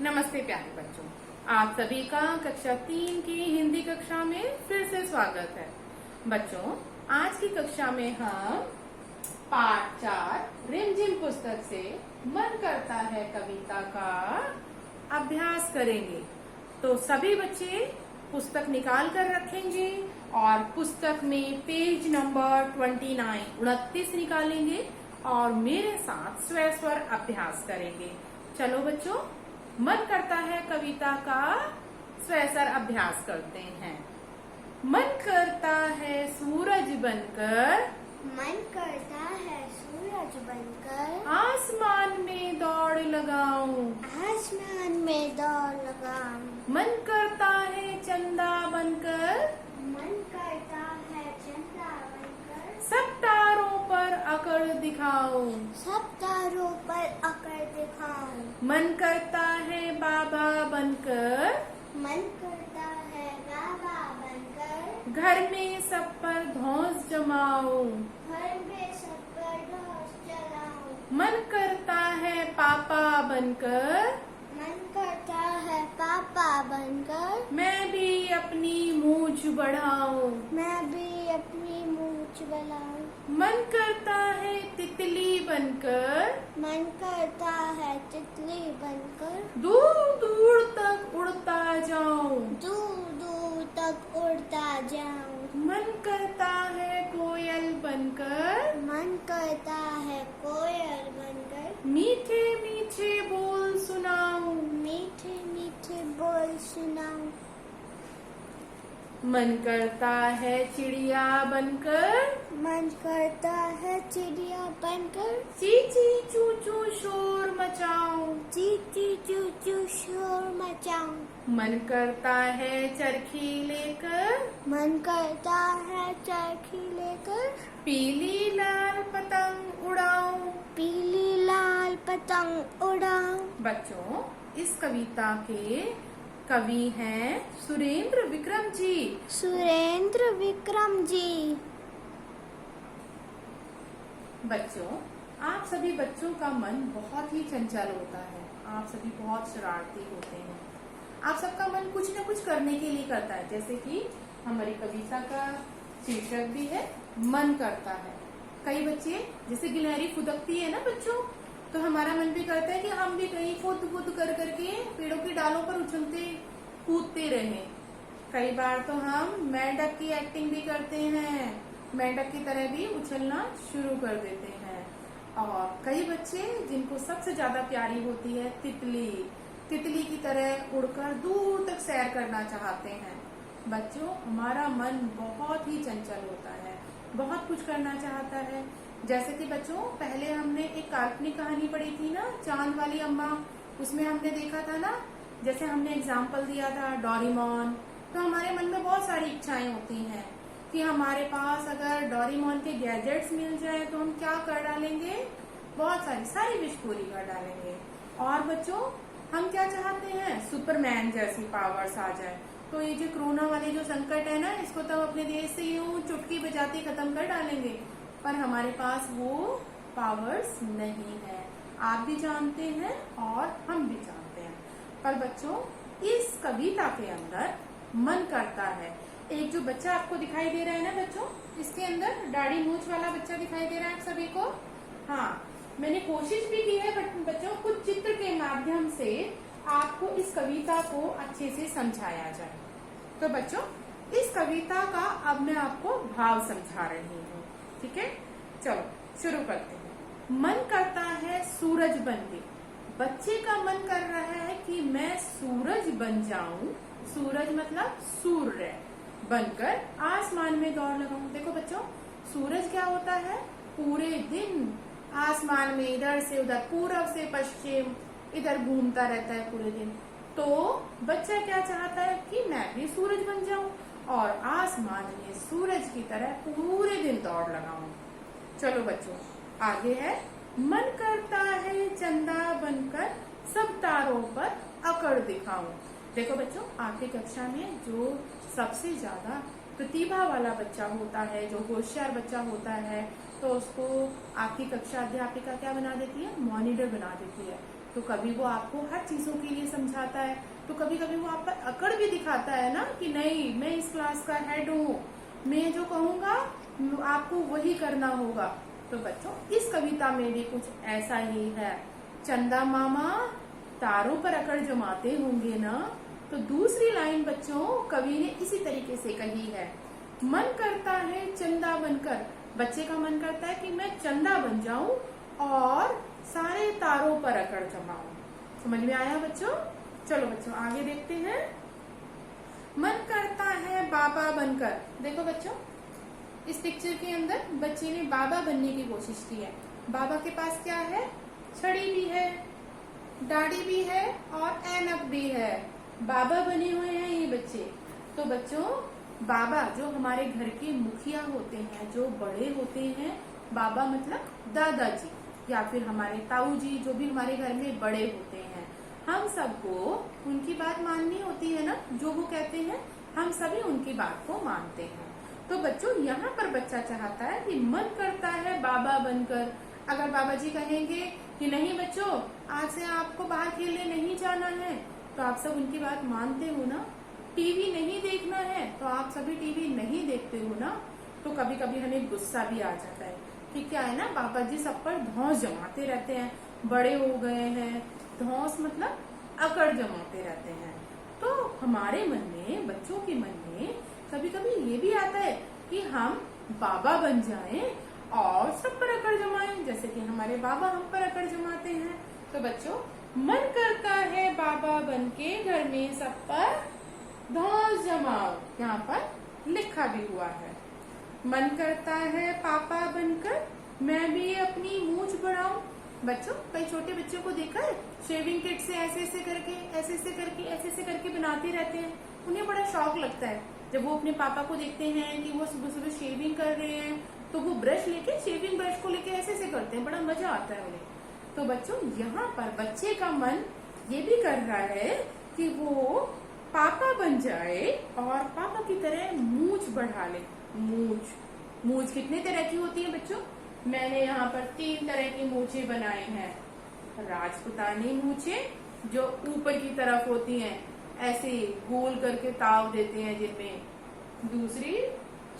नमस्ते प्यारे बच्चों, आप सभी का कक्षा 3 की हिंदी कक्षा में फिर से स्वागत है। बच्चों, आज की कक्षा में हम पाठ 4 रिमझिम पुस्तक से मन करता है कविता का अभ्यास करेंगे। तो सभी बच्चे पुस्तक निकाल कर रखेंगे और पुस्तक में पेज नंबर 29 निकालेंगे और मेरे साथ स्वर स्वर अभ्यास करेंगे। चलो बच्चों, मन करता है कविता का स्वैसर अभ्यास करते हैं। मन करता है सूरज बनकर, मन करता है सूरज बनकर, आसमान में दौड़ लगाऊं, आसमान में दौड़ लगाऊं। मन करता है चंदा बनकर, मन करता है चंदा बनकर, सब तारों पर अकड़ दिखाऊं, सब तारों पर अकड़ दिखाऊं। मन करता है बाबा बनकर, मन करता है बाबा बनकर, घर में सब पर धौंस जमाऊं, घर में सब पर धौंस जलाऊं। मन करता है पापा बनकर, मन करता है पापा बनकर, मैं भी अपनी मूंछ बढ़ाऊं, मैं भी अपनी मूंछ बनाऊं। मन करता है तितली बनकर, मन करता है तितली बनकर, दूर दूर तक उड़ता जाऊं, दूर दूर तक उड़ता जाऊं। मन करता है कोयल बनकर, मन करता है कोयल बनकर, मीठे मीठे बोल सुनाऊं, मीठे मीठे बोल सुनाऊं। मन करता है चिड़िया बनकर, मन करता है चिड़िया बनकर, चींची चू चू शोर मचाऊं, चींची चू चू शोर मचाऊं। मन करता है चरखी लेकर, मन करता है चरखी लेकर, पीली लाल पतंग उड़ाऊं। पीली लाल पतंग उड़ाऊं। बच्चों, इस कविता के कवि हैं सुरेंद्र विक्रम जी। सुरेंद्र विक्रम जी। बच्चों, आप सभी बच्चों का मन बहुत ही चंचल होता है। आप सभी बहुत शरारती होते हैं। आप सबका मन कुछ न कुछ करने के लिए करता है, जैसे कि हमारी कविता का शीर्षक भी है मन करता है। कई बच्चे जैसे गिलहरी फुदकती है ना बच्चों, तो हमारा मन भी करता है कि हम भी कहीं फुद फुद कर करके पेड़ों की डालों पर उछलते कूदते रहें। कई बार तो हम मेंढक की एक्टिंग भी करते हैं, मेंढक की तरह भी उछलना शुरू कर देते हैं। और कई बच्चे जिनको सबसे ज्यादा प्यारी होती है तितली, तितली की तरह उड़कर दूर तक सैर करना चाहते हैं। बच्चों, हमारा मन बहुत ही चंचल होता है, बहुत कुछ करना चाहता है। जैसे कि बच्चों, पहले हमने एक काल्पनिक कहानी पढ़ी थी ना, चांद वाली अम्मा। उसमें हमने देखा था ना, जैसे हमने एग्जाम्पल दिया था डोरेमोन। तो हमारे मन में बहुत सारी इच्छाएं होती हैं कि हमारे पास अगर डोरेमोन के गैजेट्स मिल जाए तो हम क्या कर डालेंगे, बहुत सारी विश पूरी कर डालेंगे। और बच्चों, हम क्या चाहते हैं, सुपरमैन जैसी पावर्स आ जाए। तो ये जो कोरोना वाले जो संकट है ना, इसको तो अपने देश से यूं चुटकी बजाती खत्म कर डालेंगे। पर हमारे पास वो पावर्स नहीं है, आप भी जानते हैं और हम भी जानते हैं। पर बच्चों, इस कविता के अंदर मन करता है। एक जो बच्चा आपको दिखाई दे रहा है ना बच्चों, इसके अंदर दाढ़ी मूंछ वाला बच्चा दिखाई दे रहा है आप सभी को। हाँ, मैंने कोशिश भी की है बच्चों, कुछ चित्र के माध्यम से आपको इस कविता को अच्छे से समझाया जाए। तो बच्चों, इस कविता का अब मैं आपको भाव समझा रही हूँ, ठीक है। चलो शुरू करते हैं। मन करता है सूरज बनके। बच्चे का मन कर रहा है कि मैं सूरज बन जाऊं। सूरज मतलब सूर्य बनकर आसमान में दौड़ लगाऊं। देखो बच्चों, सूरज क्या होता है, पूरे दिन आसमान में इधर से उधर, पूरब से पश्चिम इधर घूमता रहता है पूरे दिन। तो बच्चा क्या चाहता है कि मैं भी सूरज बन जाऊं और आसमान में सूरज की तरह पूरे दिन दौड़ लगाऊं। चलो बच्चों, आगे है, मन करता है चंदा बनकर सब तारों पर अकड़ दिखाऊं। देखो बच्चों, आपकी कक्षा में जो सबसे ज्यादा प्रतिभा वाला बच्चा होता है, जो होशियार बच्चा होता है, तो उसको आपकी कक्षा अध्यापिका क्या बना देती है, मॉनिटर बना देती है। तो कभी वो आपको हर चीजों के लिए समझाता है, तो कभी कभी वो आप पर अकड़ भी दिखाता है ना कि नहीं, मैं इस क्लास का हेड हूँ, मैं जो कहूँगा आपको वही करना होगा। तो बच्चों इस कविता में भी कुछ ऐसा ही है। चंदा मामा तारों पर अकड़ जमाते होंगे ना। तो दूसरी लाइन बच्चों कवि ने इसी तरीके से कही है। मन करता है चंदा बनकर, बच्चे का मन करता है कि मैं चंदा बन जाऊं और सारे तारों पर अकड़ जमाऊं। समझ में आया बच्चों? चलो बच्चों आगे देखते हैं। मन करता है बाबा बनकर। देखो बच्चों इस पिक्चर के अंदर बच्चे ने बाबा बनने की कोशिश की है। बाबा के पास क्या है? छड़ी भी है, दाढ़ी भी है और ऐनक भी है। बाबा बने हुए हैं ये बच्चे। तो बच्चों बाबा जो हमारे घर के मुखिया होते हैं, जो बड़े होते हैं, बाबा मतलब दादाजी या फिर हमारे ताऊ जी, जो भी हमारे घर में बड़े होते हैं, हम सबको उनकी बात माननी होती है ना। जो वो कहते हैं हम सभी उनकी बात को मानते हैं। तो बच्चों यहाँ पर बच्चा चाहता है कि मन करता है बाबा बनकर। अगर बाबा जी कहेंगे कि नहीं बच्चों आज से आपको बाहर खेलने नहीं जाना है, तो आप सब उनकी बात मानते हो ना। टीवी नहीं देखना है तो आप सभी टीवी नहीं देखते हो ना। तो कभी कभी हमें गुस्सा भी आ जाता है कि क्या है ना, बाबा जी सब पर धौंस जमाते रहते हैं, बड़े हो गए हैं, धौंस मतलब अकड़ जमाते रहते हैं। तो हमारे मन में, बच्चों के मन में कभी कभी ये भी आता है कि हम बाबा बन जाएं और सब पर अकड़ जमाएं, जैसे कि हमारे बाबा हम पर अकड़ जमाते हैं। तो बच्चों मन करता है बाबा बनके घर में सब पर धौंस जमाओ, यहाँ पर लिखा भी हुआ है। मन करता है पापा बनकर मैं भी अपनी मूंछ बढ़ाऊं। बच्चों कई छोटे बच्चों को देखा है, शेविंग किट से ऐसे ऐसे करके ऐसे ऐसे करके ऐसे ऐसे करके बनाते रहते हैं। उन्हें बड़ा शौक लगता है जब वो अपने पापा को देखते हैं कि वो सुबह सुबह शेविंग कर रहे हैं, तो वो ब्रश लेके, शेविंग ब्रश को लेके ऐसे ऐसे करते हैं, बड़ा मजा आता है उन्हें। तो बच्चों यहाँ पर बच्चे का मन ये भी कर रहा है कि वो पापा बन जाए और पापा की तरह मूंछ बढ़ा ले। मूंछ कितने तरह की होती है बच्चों? मैंने यहाँ पर 3 तरह की मूंछे बनाए हैं। राजपुतानी मूंछे जो ऊपर की तरफ होती हैं, ऐसे गोल करके ताव देते हैं जिनमें। दूसरी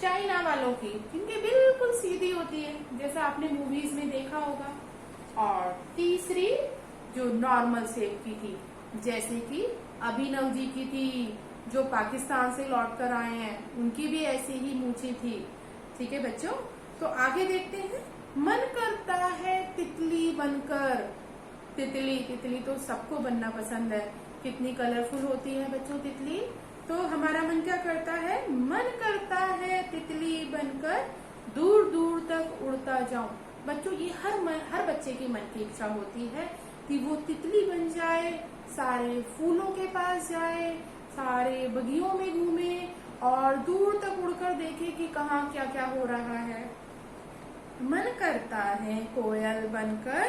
चाइना वालों की, जिनकी बिल्कुल सीधी होती है, जैसा आपने मूवीज में देखा होगा। और तीसरी जो नॉर्मल शेप की थी, जैसे कि अभिनव जी की थी, जो पाकिस्तान से लौट कर आए हैं, उनकी भी ऐसी ही मूंछें थी। ठीक है बच्चों, तो आगे देखते हैं। मन करता है तितली बनकर। तितली तो सबको बनना पसंद है। कितनी कलरफुल होती है बच्चों तितली। तो हमारा मन क्या करता है? मन करता है तितली बनकर दूर दूर तक उड़ता जाऊं। बच्चों ये हर बच्चे की मन की इच्छा होती है कि वो तितली बन जाए, सारे फूलों के पास जाए, सारे बगियों में घूमे और दूर तक उड़कर देखे कि कहाँ क्या क्या हो रहा है। मन करता है कोयल बनकर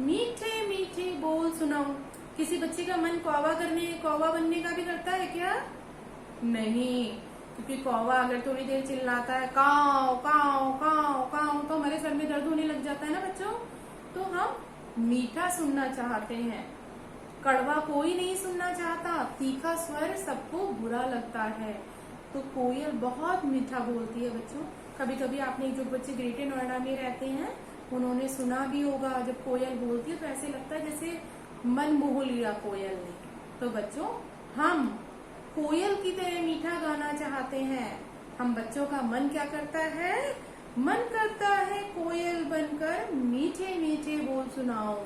मीठे मीठे बोल सुनाऊं। किसी बच्चे का मन कौवा बनने का भी करता है क्या? नहीं, क्योंकि कौवा अगर थोड़ी देर चिल्लाता है काव काव काव काव, तो हमारे सर में दर्द होने लग जाता है ना बच्चों। तो हम मीठा सुनना चाहते हैं, कड़वा कोई नहीं सुनना चाहता। तीखा स्वर सबको बुरा लगता है। तो कोयल बहुत मीठा बोलती है बच्चों। कभी कभी आपने, जो बच्चे ग्रेटर नोएडा में रहते हैं, उन्होंने सुना भी होगा, जब कोयल बोलती है तो ऐसे लगता है जैसे मन मोह लिया कोयल ने। तो बच्चों हम कोयल की तरह मीठा गाना चाहते हैं। हम बच्चों का मन क्या करता है? मन करता है कोयल बनकर मीठे मीठे बोल सुनाओ।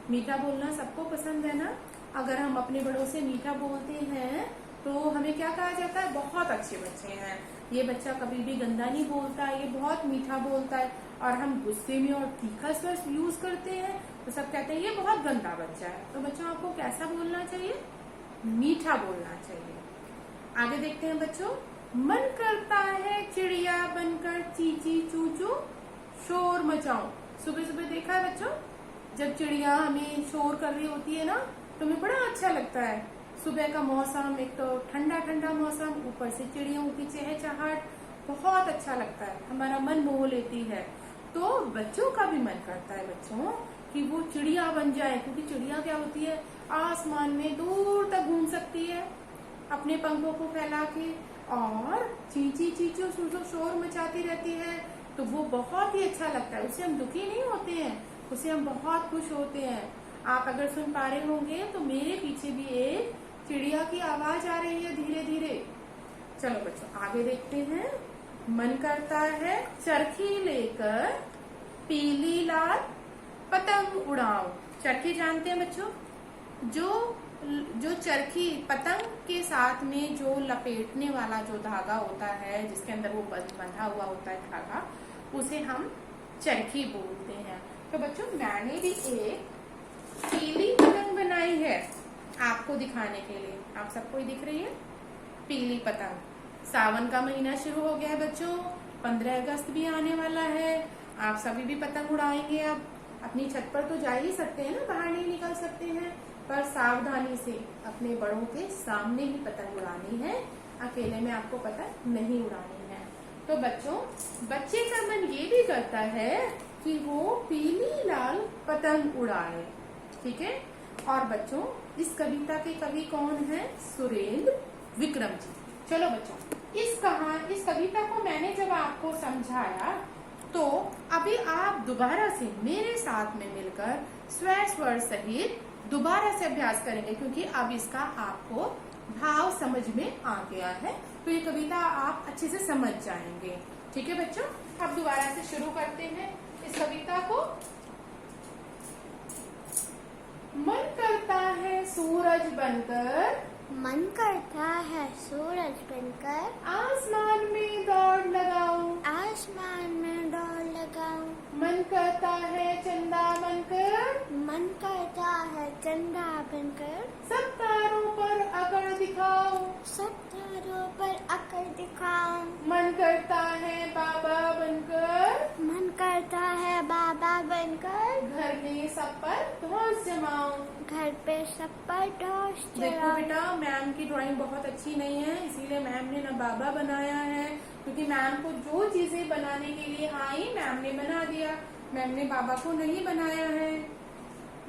मीठा बोलना सबको पसंद है ना। अगर हम अपने बड़ों से मीठा बोलते हैं तो हमें क्या कहा जाता है? बहुत अच्छे बच्चे हैं, ये बच्चा कभी भी गंदा नहीं बोलता, ये बहुत मीठा बोलता है। और हम गुस्से में और तीखा स्वर यूज करते हैं तो सब कहते हैं ये बहुत गंदा बच्चा है। तो बच्चों आपको कैसा बोलना चाहिए? मीठा बोलना चाहिए। आगे देखते हैं बच्चों। मन करता है चिड़िया बनकर चींची चू चू शोर मचाऊं। सुबह सुबह देखा है बच्चों, जब चिड़िया हमें शोर कर रही होती है ना, तो हमें बड़ा अच्छा लगता है। सुबह का मौसम, एक तो ठंडा ठंडा मौसम, ऊपर से चिड़ियों की चहचहाट, बहुत अच्छा लगता है, हमारा मन मोह लेती है। तो बच्चों का भी मन करता है बच्चों कि वो चिड़िया बन जाए, क्योंकि चिड़िया क्या होती है, आसमान में दूर तक घूम सकती है अपने पंखों को फैला के, और चींची चींचो शोर मचाती रहती है। तो वो बहुत ही अच्छा लगता है, उससे हम दुखी नहीं होते हैं, उससे हम बहुत खुश होते हैं। आप अगर सुन पा रहे होंगे तो मेरे पीछे भी एक चिड़िया की आवाज आ रही है धीरे धीरे। चलो बच्चों आगे देखते हैं। मन करता है चरखी लेकर पीली लाल पतंग उड़ाओ। चरखी जानते हैं बच्चों, जो चरखी पतंग के साथ में जो लपेटने वाला जो धागा होता है, जिसके अंदर वो बंधा हुआ होता है धागा, उसे हम चरखी बोलते हैं। तो बच्चों मैंने भी एक पीली पतंग बनाई है आपको दिखाने के लिए। आप सबको ही दिख रही है पीली पतंग। सावन का महीना शुरू हो गया है बच्चों, 15 अगस्त भी आने वाला है। आप सभी भी पतंग उड़ाएंगे। अब अपनी छत पर तो जा ही सकते हैं ना, बाहर नहीं निकल सकते हैं, पर सावधानी से अपने बड़ों के सामने ही पतंग उड़ानी है, अकेले में आपको पतंग नहीं उड़ानी है। तो बच्चों बच्चे का मन ये भी करता है कि वो पीली लाल पतंग उड़ाए, ठीक है। और बच्चों इस कविता के कवि कौन है? सुरेंद्र विक्रम जी। चलो बच्चों इस कविता को मैंने जब आपको समझाया तो अभी आप दोबारा से मेरे साथ में मिलकर स्वर सहित दोबारा से अभ्यास करेंगे, क्योंकि अब इसका आपको भाव समझ में आ गया है, तो ये कविता आप अच्छे से समझ जाएंगे। ठीक है बच्चों, अब दोबारा से शुरू करते हैं इस कविता को। मन करता है सूरज बनकर, मन करता है सूरज बनकर आसमान में दौड़ लगाऊं, आसमान में दौड़ लगाऊं। मन करता है चंदा बनकर, मन करता है चंदा बनकर सब तारों पर अकड़ दिखाऊं, सब तारों पर अकड़ दिखाऊं। मन करता है बाबा बनकर, मन करता है बाबा बनकर घर में सब पर ध्वज जमाऊं। घर पे सब पर ढोस देखो चलाऊं। बेटा मैम की ड्राइंग बहुत अच्छी नहीं है, इसीलिए मैम ने ना बाबा बनाया है, क्योंकि मैम को जो चीजें बनाने के लिए आई मैम ने बना दिया, मैम ने बाबा को नहीं बनाया है।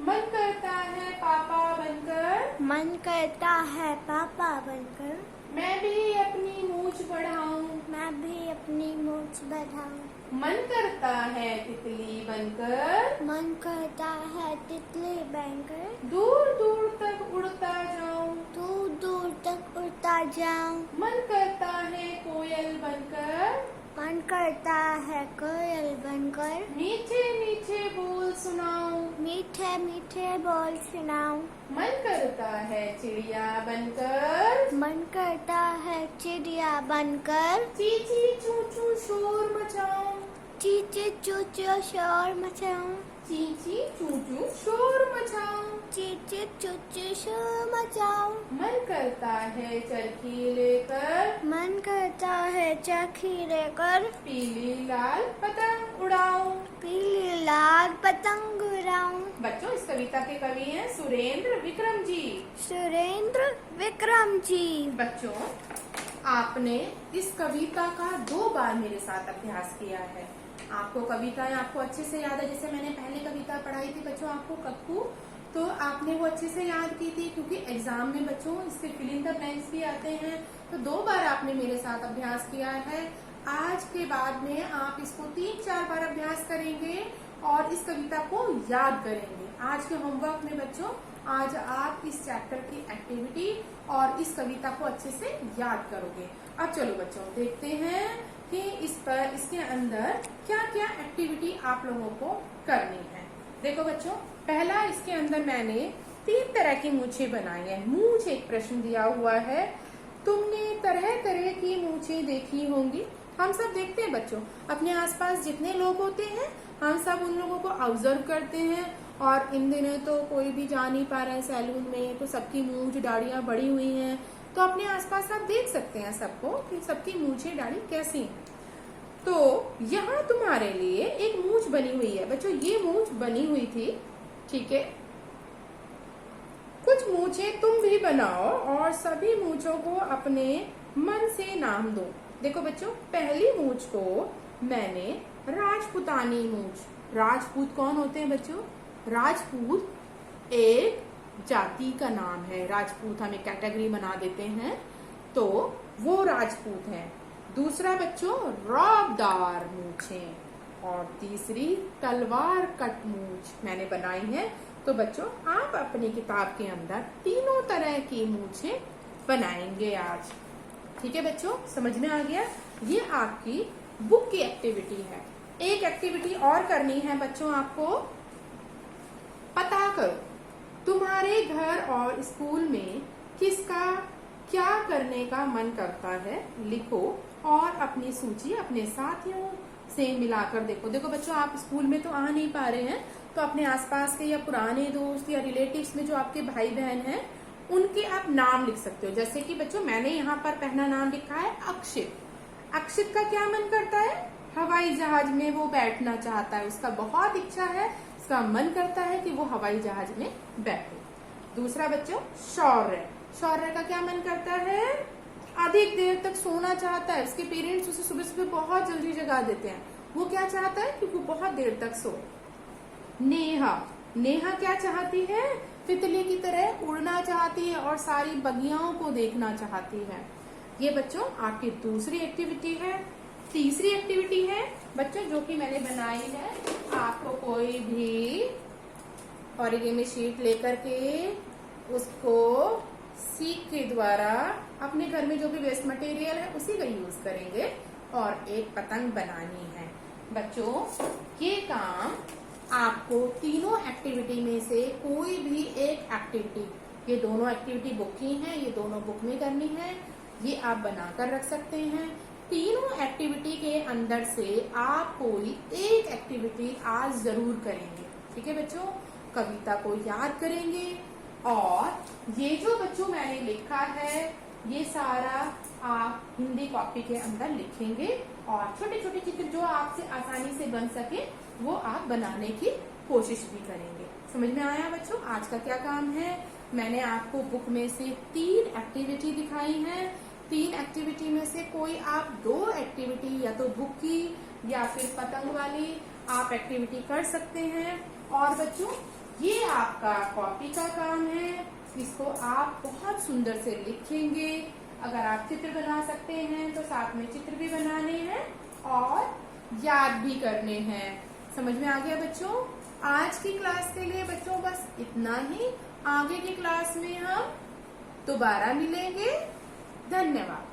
मन करता है पापा बनकर, मन करता है पापा बनकर मैं भी अपनी मूछ बढ़ाऊं, मैं भी अपनी मूछ बढ़ाऊं। मन करता है तितली बनकर, मन करता है तितली बनकर दूर दूर तक उड़ता जाऊं, दूर दूर तक उड़ता जाऊं। मन करता है कोयल बनकर, मन करता है कोयल बनकर मीठे मीठे बोल सुनाऊं, मीठे मीठे बोल सुनाऊं। मन करता है चिड़िया बनकर, मन करता है चिड़िया बनकर चींची चू चू शोर मचाऊं, चींची चूचू शोर मचाऊं, चींची चू चू शोर मचाऊं। चींची चूचू शोर मचाऊं। मन करता है चरखी लेकर, मन करता है चरखी लेकर पीली लाल पतंग उड़ाऊं। पीली लाल पतंग उड़ाऊं। बच्चों इस कविता के कवि हैं सुरेंद्र विक्रम जी। सुरेंद्र विक्रम जी। बच्चों आपने इस कविता का 2 बार मेरे साथ अभ्यास किया है। आपको कविताएं आपको अच्छे से याद है, जैसे मैंने पहले कविता पढ़ाई थी बच्चों आपको कक्कू, तो आपने वो अच्छे से याद की थी, क्योंकि एग्जाम में बच्चों इसके फिल इन द ब्लैंक्स भी आते हैं। तो 2 बार आपने मेरे साथ अभ्यास किया है। आज के बाद में आप इसको 3-4 बार अभ्यास करेंगे और इस कविता को याद करेंगे। आज के होमवर्क में बच्चों आज आप इस चैप्टर की एक्टिविटी और इस कविता को अच्छे से याद करोगे। अब चलो बच्चों देखते हैं कि इसके अंदर क्या क्या एक्टिविटी आप लोगों को करनी है। देखो बच्चों पहला इसके अंदर मैंने 3 तरह की मूछें बनाई है। मूछ एक प्रश्न दिया हुआ है, तुमने तरह तरह की मूछें देखी होंगी। हम सब देखते हैं बच्चों, अपने आसपास जितने लोग होते हैं हम सब उन लोगों को ऑब्जर्व करते हैं, और इन दिनों तो कोई भी जा नहीं पा रहा है सैलून में, तो सबकी मूछ दाढ़ियां बड़ी हुई हैं, तो अपने आसपास आप देख सकते हैं सबको कि सबकी मूछें दाढ़ी कैसी हैं। तो यहाँ तुम्हारे लिए एक मूछ बनी हुई है बच्चों, ये मूछ बनी हुई थी, ठीक है। कुछ मूछें तुम भी बनाओ और सभी मूछों को अपने मन से नाम दो। देखो बच्चों पहली मूछ को मैंने राजपुतानी मूछ, राजपूत कौन होते हैं बच्चों? राजपूत एक जाति का नाम है। राजपूत हम एक कैटेगरी बना देते हैं, तो वो राजपूत है। दूसरा बच्चों रौबदार मूछें, और तीसरी तलवार कट मूछ मैंने बनाई है। तो बच्चों आप अपनी किताब के अंदर तीनों तरह की मूछें बनाएंगे आज। ठीक है बच्चों, समझ में आ गया? ये आपकी बुक की एक्टिविटी है। एक एक्टिविटी और करनी है बच्चों आपको। पता करो तुम्हारे घर और स्कूल में किसका क्या करने का मन करता है, लिखो और अपनी सूची अपने साथियों से मिलाकर देखो। देखो बच्चों, आप स्कूल में तो आ नहीं पा रहे हैं, तो अपने आसपास के या पुराने दोस्त या रिलेटिव्स में जो आपके भाई बहन हैं उनके आप नाम लिख सकते हो। जैसे कि बच्चों मैंने यहाँ पर पहला नाम लिखा है अक्षित। अक्षित का क्या मन करता है? हवाई जहाज में वो बैठना चाहता है, उसका बहुत इच्छा है, उसका मन करता है कि वो हवाई जहाज में बैठे। दूसरा बच्चों शौर्य। शौर्य का क्या मन करता है? अधिक देर तक सोना चाहता है। उसके पेरेंट्स उसे सुबह सुबह बहुत जल्दी जगा देते हैं, वो क्या चाहता है कि वो बहुत देर तक सोए। नेहा। नेहा क्या चाहती है? तितली की तरह उड़ना चाहती है और सारी बगियाओं को देखना चाहती है। ये बच्चों आपकी दूसरी एक्टिविटी है। तीसरी एक्टिविटी है बच्चों जो कि मैंने बनाई है, आपको कोई भी ऑरिगेमी शीट लेकर के उसको सीक के द्वारा अपने घर में जो भी वेस्ट मटेरियल है उसी का यूज करेंगे और एक पतंग बनानी है। बच्चों ये काम आपको तीनों एक्टिविटी में से कोई भी एक एक्टिविटी, ये दोनों एक्टिविटी बुक की हैं, ये दोनों बुक में करनी है, ये आप बनाकर रख सकते हैं। तीनों एक्टिविटी के अंदर से आप कोई एक एक्टिविटी आज जरूर करेंगे। ठीक है बच्चों, कविता को याद करेंगे और ये जो बच्चों मैंने लिखा है ये सारा आप हिंदी कॉपी के अंदर लिखेंगे और छोटे छोटे चित्र जो आपसे आसानी से बन सके वो आप बनाने की कोशिश भी करेंगे। समझ में आया बच्चों आज का क्या काम है? मैंने आपको बुक में से 3 एक्टिविटी दिखाई हैं। 3 एक्टिविटी में से कोई आप 2 एक्टिविटी या तो बुक की या फिर पतंग वाली आप एक्टिविटी कर सकते हैं। और बच्चों ये आपका कॉपी का काम है, इसको आप बहुत सुंदर से लिखेंगे। अगर आप चित्र बना सकते हैं तो साथ में चित्र भी बनाने हैं और याद भी करने हैं। समझ में आ गया बच्चों? आज की क्लास के लिए बच्चों बस इतना ही। आगे की क्लास में हम दोबारा मिलेंगे। धन्यवाद।